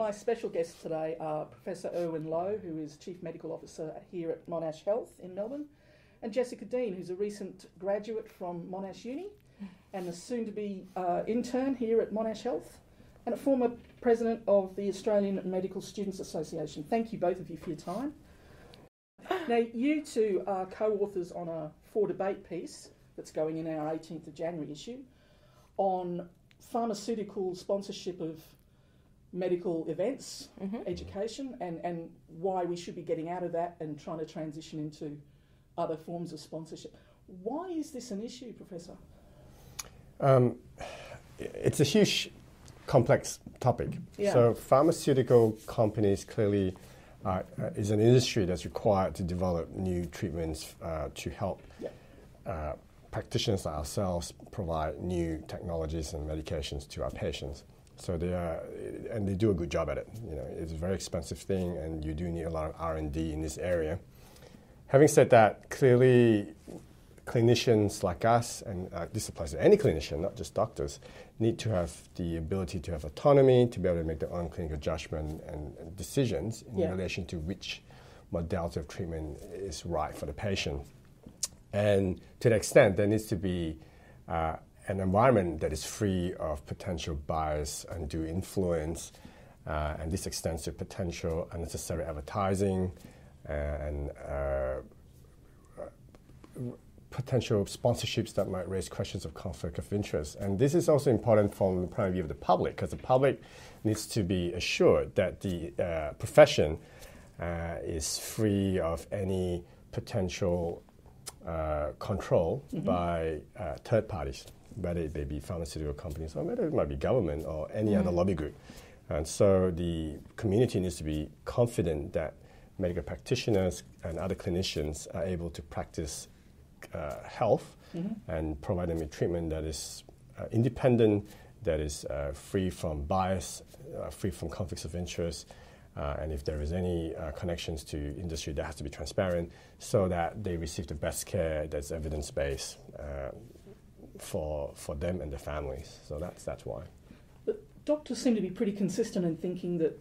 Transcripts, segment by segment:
My special guests today are Professor Erwin Loh, who is Chief Medical Officer here at Monash Health in Melbourne, and Jessica Dean, who's a recent graduate from Monash Uni and a soon-to-be intern here at Monash Health, and a former president of the Australian Medical Students Association. Thank you both of you for your time. Now, you two are co-authors on a for-debate piece that's going in our 18th of January issue on pharmaceutical sponsorship of medical events, education, and why we should be getting out of that and trying to transition into other forms of sponsorship. Why is this an issue, Professor? It's a huge, complex topic. Yeah. So pharmaceutical companies clearly is an industry that's required to develop new treatments to help practitioners like ourselves provide new technologies and medications to our patients. So they do a good job at it. You know, it's a very expensive thing, and you do need a lot of R&D in this area. Having said that, clearly clinicians like us, and this applies to any clinician, not just doctors, need to have the ability to have autonomy, to be able to make their own clinical judgment and decisions in relation to which modality of treatment is right for the patient. And to the extent, there needs to be an environment that is free of potential bias, undue influence, and this extends to potential unnecessary advertising and potential sponsorships that might raise questions of conflict of interest. And this is also important from the point of view of the public, because the public needs to be assured that the profession is free of any potential control by third parties, whether they be pharmaceutical companies or whether it might be government or any other lobby group. And so the community needs to be confident that medical practitioners and other clinicians are able to practice health and provide them with treatment that is independent, that is free from bias, free from conflicts of interest, and if there is any connections to industry, that has to be transparent so that they receive the best care that's evidence-based for them and their families. So that's why. But doctors seem to be pretty consistent in thinking that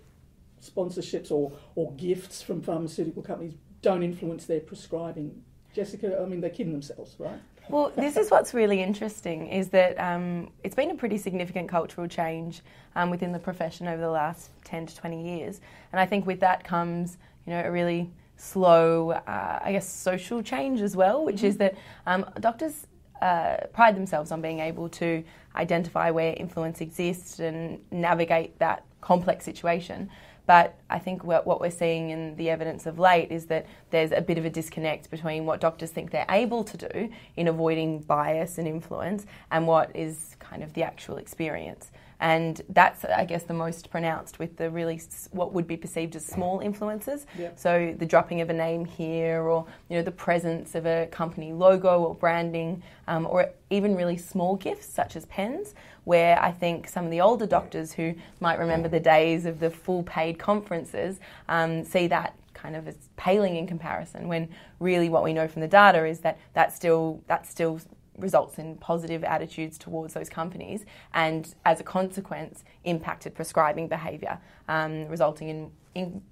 sponsorships or gifts from pharmaceutical companies don't influence their prescribing. Jessica, I mean, they're kidding themselves, right? Well, this is what's really interesting, is that it's been a pretty significant cultural change within the profession over the last 10 to 20 years. And I think with that comes, a really slow, social change as well, which is that doctors pride themselves on being able to identify where influence exists and navigate that complex situation. But I think what we're seeing in the evidence of late is that there's a bit of a disconnect between what doctors think they're able to do in avoiding bias and influence and what is kind of the actual experience. And that's, I guess, the most pronounced with the really what would be perceived as small influences. Yep. So the dropping of a name here, or the presence of a company logo or branding, or even really small gifts such as pens, where I think some of the older doctors who might remember the days of the full paid conferences see that kind of as paling in comparison, when really what we know from the data is that still results in positive attitudes towards those companies, and as a consequence impacted prescribing behaviour, resulting in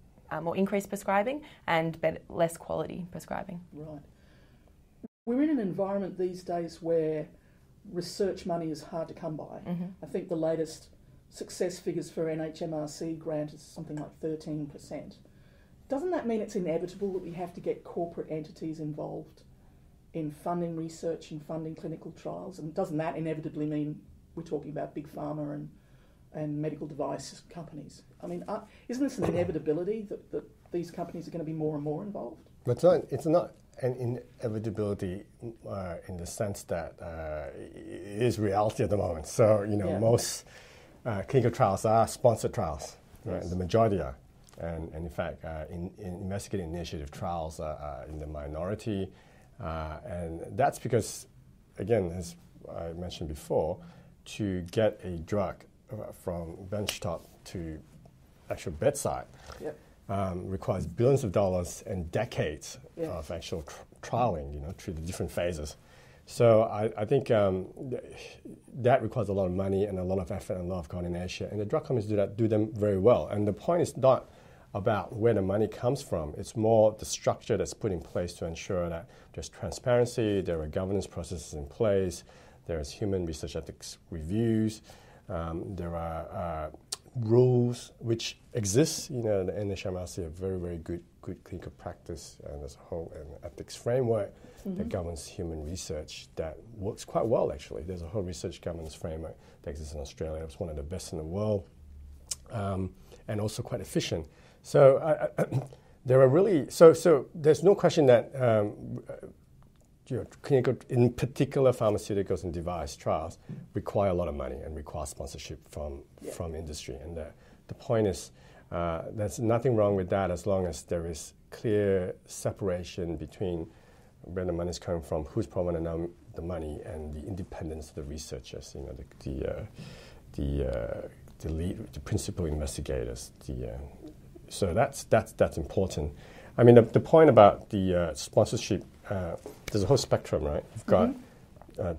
more increased prescribing and less quality prescribing. Right. We're in an environment these days where research money is hard to come by. I think the latest success figures for NHMRC grant is something like 13%. Doesn't that mean it's inevitable that we have to get corporate entities involved in funding research and funding clinical trials? And doesn't that inevitably mean we're talking about big pharma and medical device companies? I mean, isn't this an inevitability that these companies are going to be more and more involved? But it's not an inevitability in the sense that it is reality at the moment. So, most clinical trials are sponsored trials, right? Yes. The majority are. And in fact, in investigating initiative trials are in the minority. And that's because, again, as I mentioned before, to get a drug from benchtop to actual bedside requires billions of dollars and decades of actual trialing, through the different phases. So I think that requires a lot of money and a lot of effort and a lot of coordination. And the drug companies do them very well. And the point is not about where the money comes from. It's more the structure that's put in place to ensure that there's transparency, there are governance processes in place, there is human research ethics reviews, there are rules which exist. You know, the NHMRC have very, very good clinical practice, and there's a whole ethics framework that governs human research that works quite well, actually. There's a whole research governance framework that exists in Australia. It's one of the best in the world, and also quite efficient. So there are really so there's no question that clinical, in particular pharmaceuticals and device trials, require a lot of money and require sponsorship from industry. And the point is, there's nothing wrong with that as long as there is clear separation between where the money is coming from, who's providing the money, and the independence of the researchers. You know, the principal investigators. So that's important. I mean, the point about the sponsorship, there's a whole spectrum, right? You've got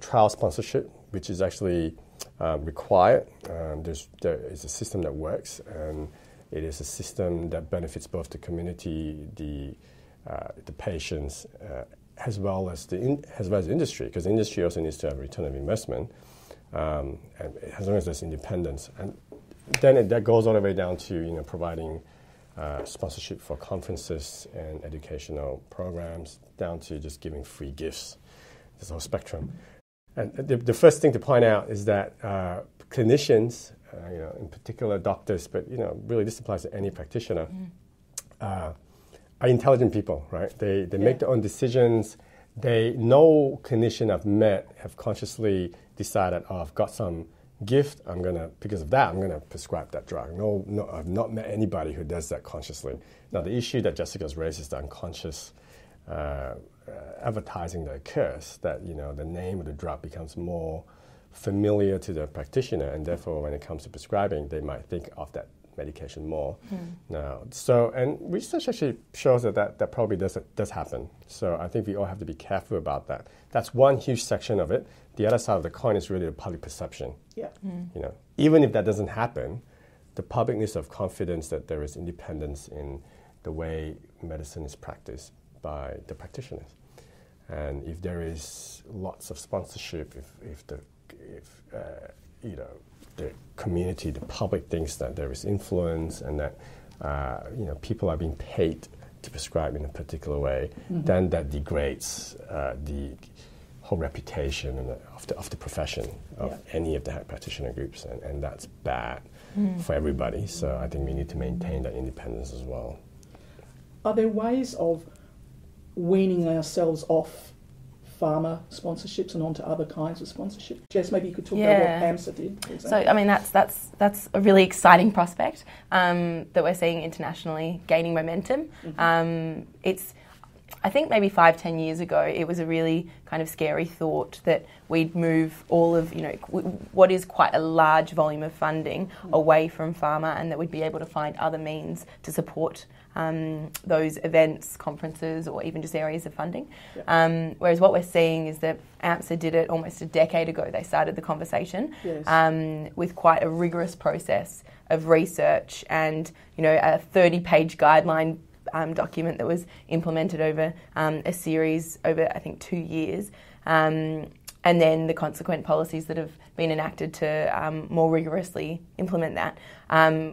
trial sponsorship, which is actually required. There is a system that works, and it is a system that benefits both the community, the patients, as well as the industry, because the industry also needs to have a return of investment, and as long as there's independence. And then that goes all the way down to providing sponsorship for conferences and educational programs, down to just giving free gifts. There's a whole spectrum. And the first thing to point out is that clinicians, in particular doctors, but really this applies to any practitioner, are intelligent people, right? They make their own decisions. No clinician I've met have consciously decided, I've got some gift, because of that, I'm going to prescribe that drug. No, I've not met anybody who does that consciously. Now, the issue that Jessica's raised is the unconscious advertising that occurs, that, the name of the drug becomes more familiar to the practitioner, and therefore, when it comes to prescribing, they might think of that medication more. Now, and research actually shows that probably does happen. So I think we all have to be careful about that. That's one huge section of it. The other side of the coin is really the public perception. Yeah. Even if that doesn't happen, the public needs to have confidence that there is independence in the way medicine is practiced by the practitioners. And if there is lots of sponsorship, if the community, the public thinks that there is influence and that people are being paid to prescribe in a particular way, then that degrades the whole reputation of the profession of any of the practitioner groups, and that's bad for everybody. So I think we need to maintain that independence as well. Are there ways of weaning ourselves off pharma sponsorships and onto other kinds of sponsorship? Jess, maybe you could talk about what AMSA did, for example. So, I mean, that's a really exciting prospect that we're seeing internationally gaining momentum. I think maybe 5-10 years ago, it was a really kind of scary thought that we'd move all of, what is quite a large volume of funding away from pharma, and that we'd be able to find other means to support those events, conferences, or even just areas of funding. Whereas what we're seeing is that AMSA did it almost a decade ago. They started the conversation with quite a rigorous process of research and, a 30-page guideline document that was implemented over a series over, I think, 2 years. And then the consequent policies that have been enacted to more rigorously implement that.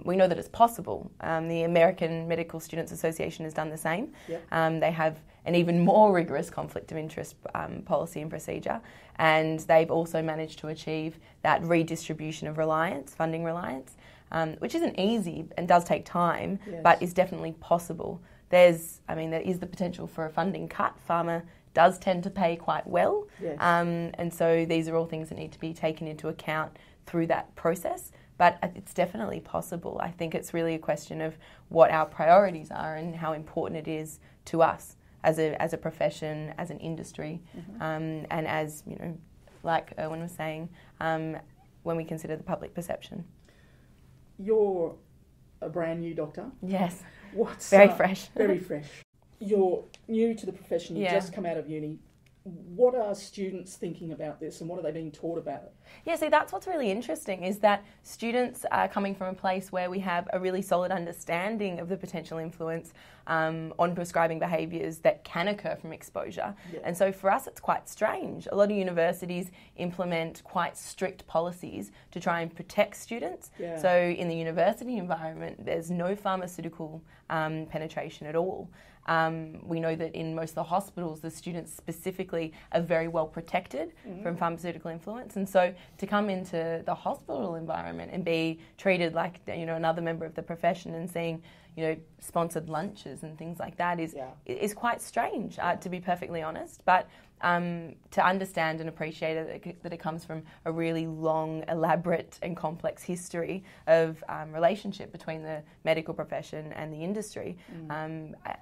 We know that it's possible. The American Medical Students Association has done the same. They have an even more rigorous conflict of interest policy and procedure, and they've also managed to achieve that redistribution of funding reliance, which isn't easy and does take time, but is definitely possible. There is the potential for a funding cut. Pharma does tend to pay quite well, and so these are all things that need to be taken into account through that process, but it's definitely possible. I think it's really a question of what our priorities are and how important it is to us as a profession, as an industry, and as, like Erwin was saying, when we consider the public perception. You're a brand new doctor. Yes. What's very fresh. Very fresh. You're new to the profession. You've just come out of uni. what are students thinking about this and what are they being taught about it? Yeah, see, that's what's really interesting is that students are coming from a place where we have a really solid understanding of the potential influence on prescribing behaviours that can occur from exposure. Yeah. And so for us, it's quite strange. A lot of universities implement quite strict policies to try and protect students. Yeah. So in the university environment, there's no pharmaceutical penetration at all. We know that in most of the hospitals, the students specifically are very well protected from pharmaceutical influence. And so to come into the hospital environment and be treated like, another member of the profession and seeing, sponsored lunches and things like that is quite strange, to be perfectly honest. But to understand and appreciate that it comes from a really long, elaborate and complex history of relationship between the medical profession and the industry,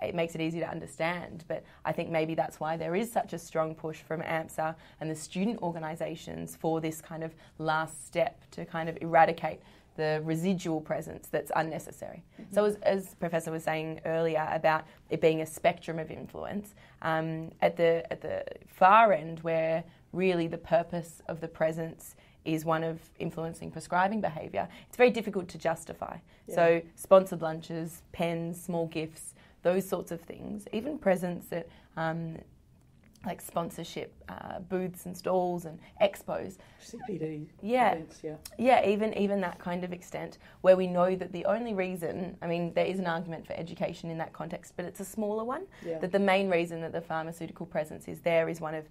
it makes it easy to understand. But I think maybe that's why there is such a strong push from AMSA and the student organisations for this kind of last step to kind of eradicate the residual presence that's unnecessary. So as Professor was saying earlier about it being a spectrum of influence, at the far end where really the purpose of the presence is one of influencing prescribing behaviour, it's very difficult to justify. Yeah. So sponsored lunches, pens, small gifts, those sorts of things, even presents at like sponsorship booths and stalls and expos. CPD events, even that kind of extent where we know that the only reason, there is an argument for education in that context, but it's a smaller one, that the main reason that the pharmaceutical presence is there is one of,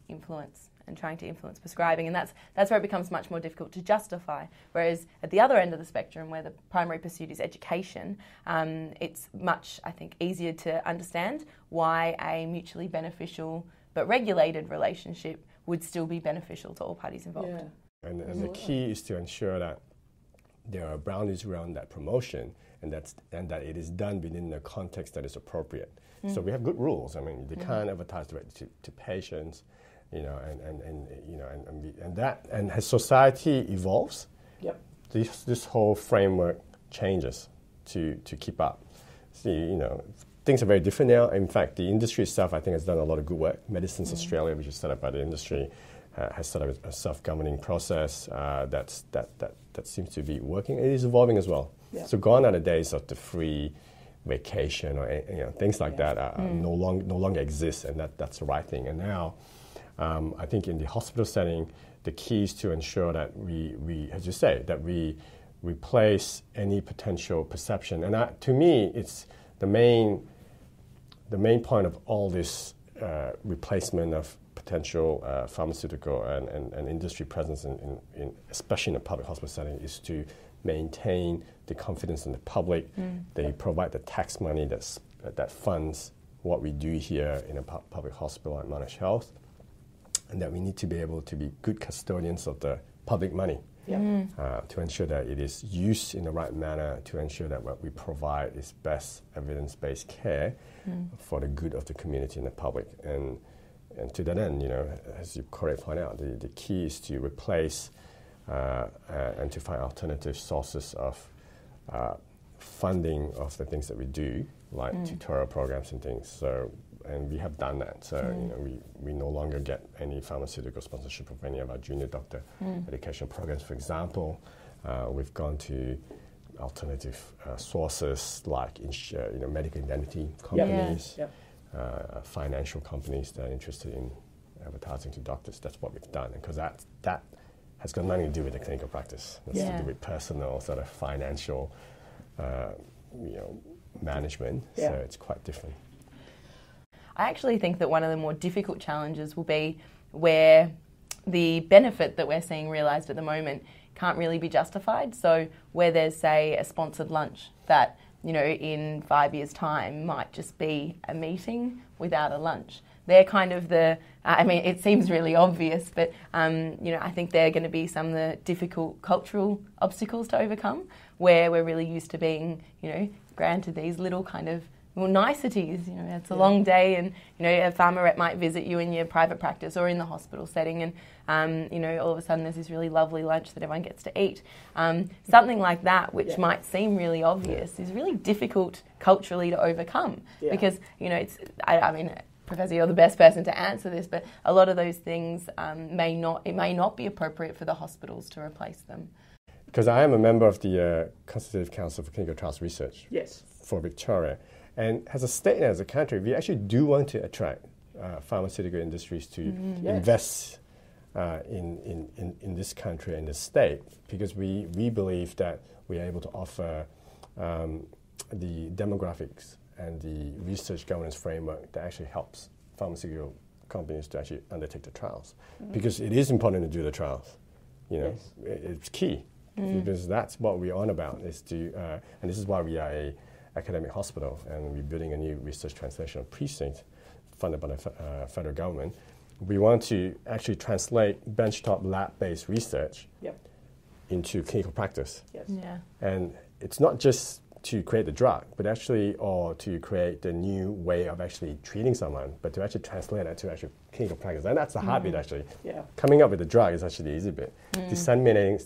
influence and trying to influence prescribing, and that's where it becomes much more difficult to justify. Whereas at the other end of the spectrum, where the primary pursuit is education, it's much, I think, easier to understand why a mutually beneficial but regulated relationship would still be beneficial to all parties involved. Yeah. And the key is to ensure that there are boundaries around that promotion and that it is done within the context that is appropriate. So we have good rules. They can't advertise directly to patients. And as society evolves, this whole framework changes to keep up. See, things are very different now. In fact, the industry itself, I think, has done a lot of good work. Medicines Australia, which is set up by the industry, has set up a self-governing process that seems to be working. It is evolving as well. Yeah. So gone are the days of the free vacation or things like that no longer exist, and that's the right thing. And now, I think in the hospital setting, the key is to ensure that we, as you say, that we replace any potential perception. And to me, it's the main point of all this replacement of potential pharmaceutical and industry presence in especially in a public hospital setting is to maintain the confidence in the public. They provide the tax money that funds what we do here in a public hospital at Monash Health, and that we need to be able to be good custodians of the public money to ensure that it is used in the right manner, to ensure that what we provide is best evidence-based care for the good of the community and the public. And to that end, as you correctly point out, the key is to replace and to find alternative sources of funding of the things that we do, like tutorial programs and things. So, and we have done that. So, we no longer get any pharmaceutical sponsorship of any of our junior doctor education programs. For example, we've gone to alternative sources like medical indemnity companies, financial companies that are interested in advertising to doctors. That's what we've done, because that has got nothing to do with the clinical practice. It's to do with personal sort of financial, management. So it's quite different. I actually think that one of the more difficult challenges will be where the benefit that we're seeing realised at the moment can't really be justified. So where there's, say, a sponsored lunch that, in 5 years' time might just be a meeting without a lunch. They're kind of it seems really obvious, but, I think they're going to be some of the difficult cultural obstacles to overcome, where we're really used to being, granted these little kind of niceties. It's a long day, and a pharma rep might visit you in your private practice or in the hospital setting, and all of a sudden there's this really lovely lunch that everyone gets to eat. Something like that, which might seem really obvious, is really difficult culturally to overcome, because it's. Professor, you're the best person to answer this, but a lot of those things may not be appropriate for the hospitals to replace them. Because I am a member of the Consultative Council for Clinical Trials Research for Victoria. And as a state and as a country, we actually do want to attract pharmaceutical industries to invest in this country and this state, because we believe that we are able to offer the demographics and the research governance framework that actually helps pharmaceutical companies to actually undertake the trials. Because it is important to do the trials. It's key, because that's what we're on about, is to, and this is why we are a academic hospital, and we're building a new research translational precinct funded by the federal government. We want to actually translate benchtop lab-based research into clinical practice. And it's not just to create the drug, but actually, or to create the new way of actually treating someone, but to actually translate it to actual clinical practice. And that's the hard bit, actually. Coming up with the drug is actually the easy bit. Disseminating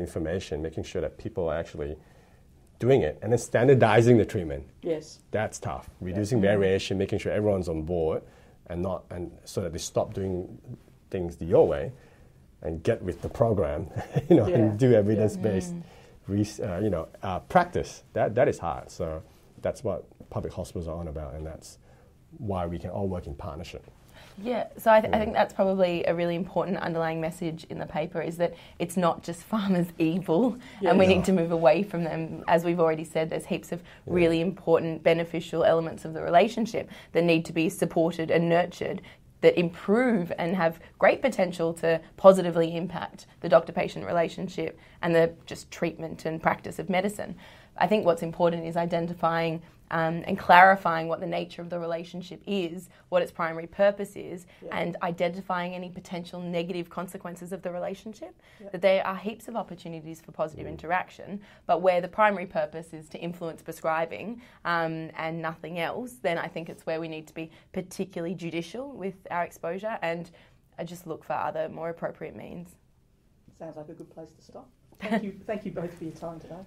information, making sure that people are actually doing it, and then standardizing the treatment. That's tough. Reducing variation, making sure everyone's on board, and so that they stop doing things the your way, and get with the program, and do evidence-based, practice. That is hard. So that's what public hospitals are on about, and that's why we can all work in partnership. Yeah, so I think that's probably a really important underlying message in the paper, is that it's not just farmers evil, and we need to move away from them. As we've already said, there's heaps of really important beneficial elements of the relationship that need to be supported and nurtured, that improve and have great potential to positively impact the doctor-patient relationship and the just treatment and practice of medicine. I think what's important is identifying and clarifying what the nature of the relationship is, what its primary purpose is, and identifying any potential negative consequences of the relationship. That there are heaps of opportunities for positive interaction, but where the primary purpose is to influence prescribing and nothing else, then I think it's where we need to be particularly judicial with our exposure and just look for other more appropriate means. Sounds like a good place to stop. Thank you both for your time today.